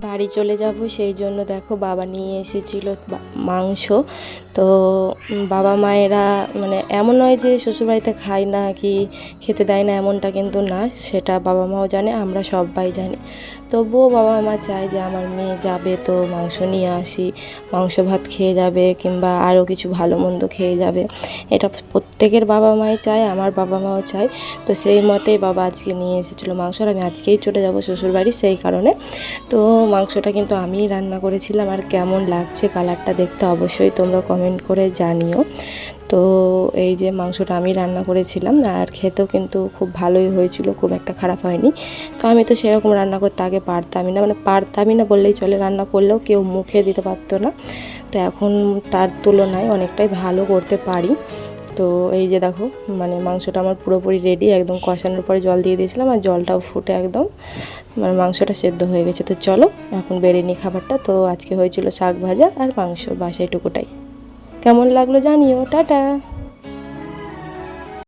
বাড়ি চলে যাব সেই জন্য দেখো বাবা নিয়ে এসেছিল মাংস। তো বাবা মায়েরা মানে এমন নয় যে শ্বশুরবাড়িতে খায় না কি খেতে দেয় না, এমনটা কিন্তু না, সেটা বাবা মাও জানে, আমরা সবাই জানি। তবুও বাবা মা চায় যে আমার মেয়ে যাবে তো মাংস নিয়ে আসি, মাংস ভাত খেয়ে যাবে কিংবা আরও কিছু ভালো মন্দ খেয়ে যাবে। এটা প্রত্যেকের বাবা মাই চায়, আমার বাবা মাও চায়। তো সেই মতেই বাবা আজকে নিয়ে এসেছিলো মাংস, আর আমি আজকেই চলে যাব শ্বশুরবাড়ি সেই কারণে। তো মাংসটা কিন্তু আমিই রান্না করেছিলাম, আর কেমন লাগছে কালারটা দেখতে অবশ্যই তোমরা কমেন্ট করে জানিও। তো এই যে মাংসটা আমি রান্না করেছিলাম, আর খেতেও কিন্তু খুব ভালোই হয়েছিল, খুব একটা খারাপ হয়নি। তো আমি তো সেরকম রান্না করতে আগে পারতামই না, মানে পারতামই না বললেই চলে, রান্না করলেও কেউ মুখে দিতে পারতো না। তো এখন তার তুলনায় অনেকটাই ভালো করতে পারি। তো এই যে দেখো মানে মাংসটা আমার পুরোপুরি রেডি, একদম কষানোর পরে জল দিয়ে দিয়েছিলাম, আর জলটাও ফুটে একদম মানে মাংসটা সেদ্ধ হয়ে গেছে। তো চলো এখন বেড়ে নিই খাবারটা। তো আজকে হয়েছিল শাক ভাজা আর মাংস, বাস এটুকুটাই। কেমন লাগলো জানিও, টাটা।